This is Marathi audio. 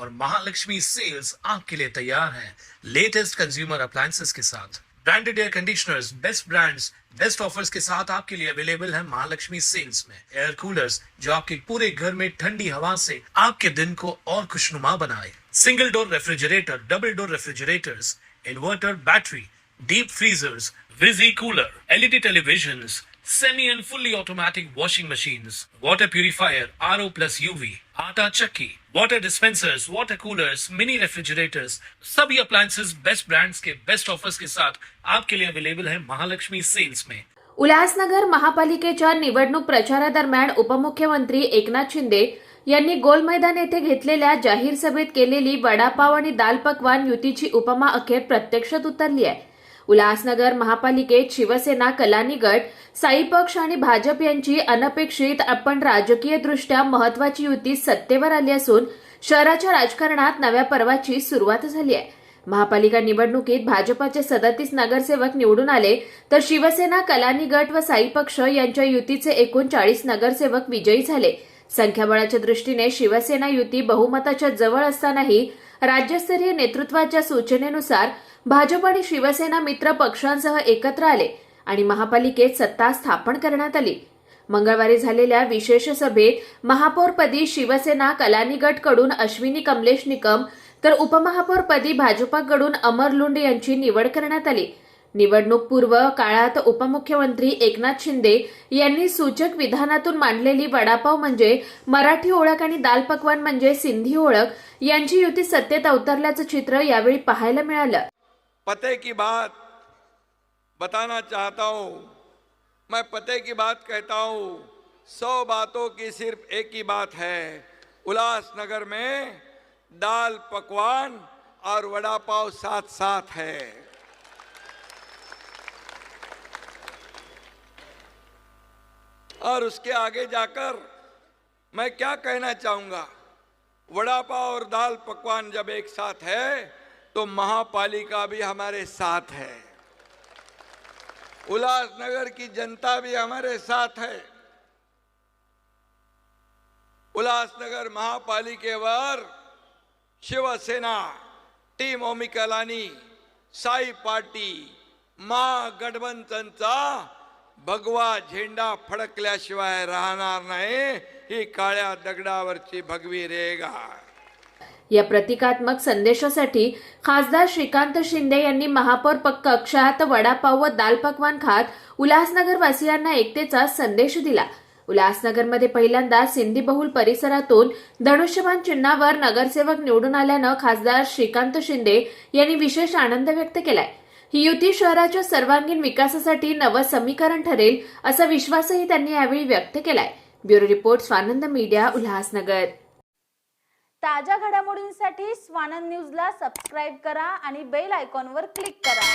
और महालक्ष्मी सेल्स आपके लिए तैयार है लेटेस्ट कंज्यूमर अप्लायंसेस के साथ। Branded air conditioners, best brands, best offers के साथ आपके लिए अवेलेबल है महालक्ष्मी सेल्स में। एयर कूलर्स जो आपके पूरे घर में ठंडी हवा से आपके दिन को और खुशनुमा बनाए। Single door refrigerator, double door refrigerators, inverter battery, deep freezers, विजी cooler, LED televisions, semi and fully automatic washing machines, water purifier, RO plus UV, आटा चक्की, water dispensers, water coolers, mini refrigerators, सभी अप्लायंसेस बेस्ट ब्रांड्स के बेस्ट ऑफर्स के साथ आपके लिए अवेलेबल है महालक्ष्मी सेल्स में। उल्हासनगर महापालिकेच्या निवडणूक प्रचारादरम्यान उपमुख्यमंत्री एकनाथ शिंदे यांनी गोल मैदान येथे घेतलेल्या जाहीर सभेत केलेली वडापाव आणि दाल पकवान युतीची उपमा अखेर प्रत्यक्षात उतरली आहे। उल्हासनगर महापालिकेत शिवसेना, कलानी गट, साई पक्ष आणि भाजप यांची अनपेक्षित पण राजकीयदृष्ट्या महत्वाची युती सत्तेवर आली असून शहराच्या राजकारणात नव्या पर्वाची सुरुवात झाली आहे। महापालिका निवडणुकीत भाजपाचे 37 नगरसेवक निवडून आले तर शिवसेना, कलानी गट व साई पक्ष यांच्या युतीचे एकूण 40 नगरसेवक विजयी झाले। संख्याबळाच्या दृष्टीने शिवसेना युती बहुमताच्या जवळ असतानाही राज्यस्तरीय नेतृत्वाच्या सूचनेनुसार भाजप आणि शिवसेना मित्र पक्षांसह एकत्र आले आणि महापालिकेत सत्ता स्थापन करण्यात आली। मंगळवारी झालेल्या विशेष सभेत महापौरपदी शिवसेना, कलानी गटकडून अश्विनी कमलेश निकम तर उपमहापौरपदी भाजपाकडून अमर लुंड यांची निवड करण्यात आली। निवडणूक पूर्व काळात उपमुख्यमंत्री एकनाथ शिंदे यांनी सूचक विधानातून मांडलेली वडापाव म्हणजे मराठी ओळख आणि दाल पकवान म्हणजे सिंधी ओळख यांची युती सत्तेत अवतरल्याचं चित्र यावेळी पाहायला मिळालं। पते की बात बताना चाहता हूं, मैं पते की बात कहता हूं, 100 बातों की सिर्फ एक ही बात है। उल्लासनगर में दाल पकवान और वड़ा पाव साथ साथ है। और उसके आगे जाकर मैं क्या कहना चाहूंगा, वड़ा पाव और दाल पकवान जब एक साथ है तो महापालिका भी हमारे साथ है, उल्लासनगर की जनता भी हमारे साथ है। उल्लासनगर महापालिकेवर शिवसेना, टीम ओमी कलानी, साई पार्टी, महागठबंधनचा भगवा झेंडा फडकल्याशिवाय राहणार नाही, ही काळ्या दगडावरची भगवी रेगा। या प्रतिकात्मक संदेशासाठी खासदार श्रीकांत शिंदे यांनी महापौर कक्षात वडापाव व दाल पकवान खात उल्हासनगर वासियांना एकतेचा संदेश दिला। उल्हासनगरमध्ये पहिल्यांदा सिंधी बहुल परिसरातून धनुष्यबाण चिन्हावर नगरसेवक निवडून आल्यानं खासदार श्रीकांत शिंदे यांनी विशेष आनंद व्यक्त केलाय। ही युती शहराच्या सर्वांगीण विकासासाठी नवं समीकरण ठरेल असा विश्वासही त्यांनी यावेळी व्यक्त केलाय। Bureau report, Swanand media, Ulhasnagar. ताज्या घडामोडींसाठी स्वानंद न्यूजला सबस्क्राइब करा आणि बेल आयकॉनवर क्लिक करा।